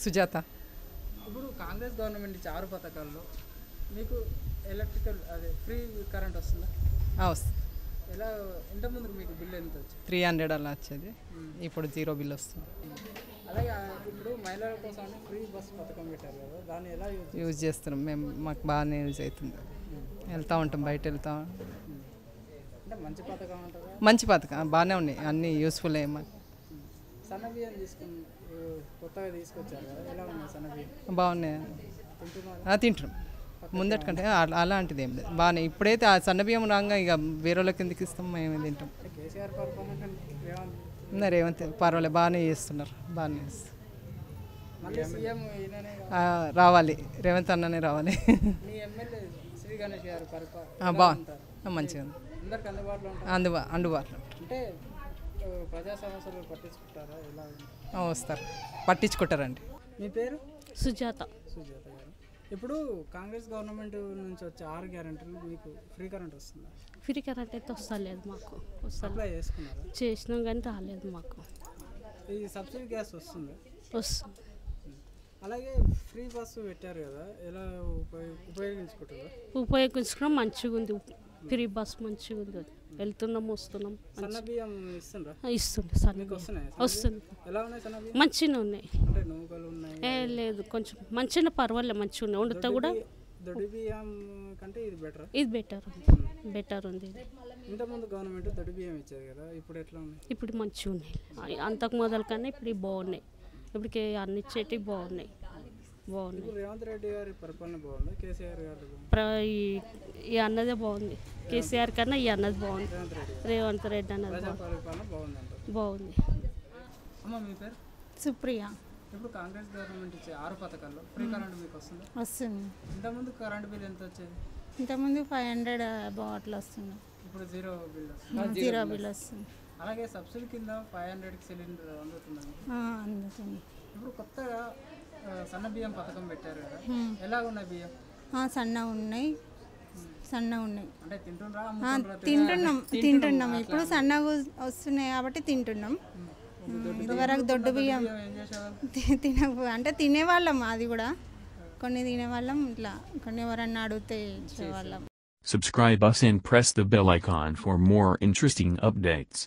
సుజాత. ఇప్పుడు కాంగ్రెస్ గవర్నమెంట్ ఇచ్చే 6 పథకాల్లో మీకు ఎలక్ట్రికల్ అదే ఫ్రీ కరెంట్ వస్తుందా? వస్తుంది. ఎలా ఇంతకుముందు మీకు బిల్ ఎంత వచ్చింది? 300 అలా వచ్చేది, ఇప్పుడు 0 బిల్ వస్తుంది. అలాగే ఇప్పుడు మహిళల కోసం ఫ్రీ బస్ పథకం పెట్టారు కదా, దాన్ని ఎలా యూజ్ చేస్తున్నాం మేము, మాకు బాగానే యూజ్ అవుతుంది. వెళ్తూ ఉంటాం, బయట వెళ్తా. అంటే మంచి పథకం అంటారా? మంచి పథకం, బాగానే ఉన్నాయి, అన్నీ యూస్ఫుల్ ఏమో. సన్న బియ్యం తీసుకుని కొత్తగా తీసుకొచ్చారు కదా, ఎలా ఉన్నాయి సన్న బియ్యం? బాగున్నాయి, తింటున్నారా? తింటున్నాం. ముందటికంటే అలాంటిది ఏం లేదు, బాగానే. ఇప్పుడైతే ఆ సన్న బియ్యం రాగా ఇక వేరే వాళ్ళకి ఎందుకు ఇస్తాం, మేము తింటాం. కేసీఆర్ పరిపాలన రేవంత్ పర్వాలేదు, బాగానే చేస్తున్నారు, బాగానే చేస్తున్నారు. మళ్ళీ సీఎం ఈయననే రావాలి, రేవంత్ అన్ననే రావాలి. మీ ఎమ్మెల్యే శ్రీ గణేష్ గారు బాగుంది, మంచిగా ఉంది, అందరికి అందుబాటులో ఉంటారు. అందుబాటులో అంటే ప్రజా సమస్యలు పట్టించుకుంటారా? ఎలా వస్తారు, పట్టించుకుంటారండి. మీ పేరు? సుజాత. సుజాత గారు. ఇప్పుడు కాంగ్రెస్ గవర్నమెంట్ నుంచి వచ్చే 6 గ్యారెంటీలు మీకు ఫ్రీ కరెంట్ వస్తుందా? ఫ్రీ కరెంట్ అయితే వస్తలేదు మాకు. అప్లై చేసుకున్నారా? చేసినాం కానీ రాలేదు మాకు. ఈ సబ్సిడీ గ్యాస్ వస్తుందా? వస్తుంది. అలాగే ఫ్రీ బస్సు పెట్టారు కదా, ఎలా ఉపయోగించుకుంటారా? ఉపయోగించుకున్నాం, మంచిగా ఉంది. ఫ్రీ బస్ మంచిగా ఉంది, వెళ్తున్నాం వస్తున్నాం. సన్న బియ్యం ఇస్తుండ్రా? ఇస్తుంది సన్న మీకు వస్తున్నాయి? వస్తుంది. ఎలా ఉన్నాయి సన్న బియ్యం? మంచిగా ఉన్నాయి. అంటే నూకలు ఉన్నాయి? లేదు, కొంచెం మంచిగా పర్వాలేదు, మంచిగా ఉన్నాయి. వండుతా కూడా దొడ్డి బియ్యం కంటే ఇది బెటర్. ఇది బెటర్ ఉంది. ఇంతకుముందు గవర్నమెంట్ దొడ్డి బియ్యం ఇచ్చేది కదా, ఇప్పుడు ఎట్లా ఉన్నాయి? ఇప్పుడు మంచిగా ఉన్నాయి, అంతకు మొదలు కన్నా ఇప్పుడు బాగున్నాయి. ఇప్పటికి అన్ని ఇచ్చేటివి బాగున్నాయి. ఇప్పుడు రేవంత్ రెడ్డి గారి పరిపాలన బాగుంది, కేసీఆర్ గారు ఈ అన్నదే బాగుంది. కేసీఆర్ కన్నా ఈ అన్నది బాగుంది. రేవంత్ రెడ్డి అన్నది పరిపాలన బాగుంది. అమ్మ మీ పేరు? సుప్రియ. ఇప్పుడు కాంగ్రెస్ గవర్నమెంట్ ఇచ్చే 6 పథకాల్లో ఫ్రీ కరెంట్ మీకు వస్తుంది? వస్తుంది. ఇంతకుముందు కరెంట్ బిల్ ఎంత వచ్చేది? ఇంతకుముందు 500 అబౌవ్ అట్లా వస్తుంది. ఇప్పుడు 0 బిల్ వస్తుంది. 0 బిల్ వస్తుంది. అలాగే సబ్సిడీ కింద 500కి సిలిండర్ అందుతుంది. అందుతుంది. ఇప్పుడు కొత్తగా సన్న బియ్యం పథకం పెట్టారు కదా, ఎలా ఉన్నాయి బియ్యం? సన్న ఉన్నాయి. అంటే తింటున్నాం. ఇప్పుడు సన్నగా వస్తున్నాయి కాబట్టి తింటున్నాం. ఇదివరకు దొడ్డు బియ్యం అంటే తినేవాళ్ళం, అది కూడా కొన్ని తినేవాళ్ళం, ఇట్లా కొన్ని ఎవరన్నా అడిగితే ఇచ్చేవాళ్ళం. Subscribe us and press the bell icon for more interesting updates.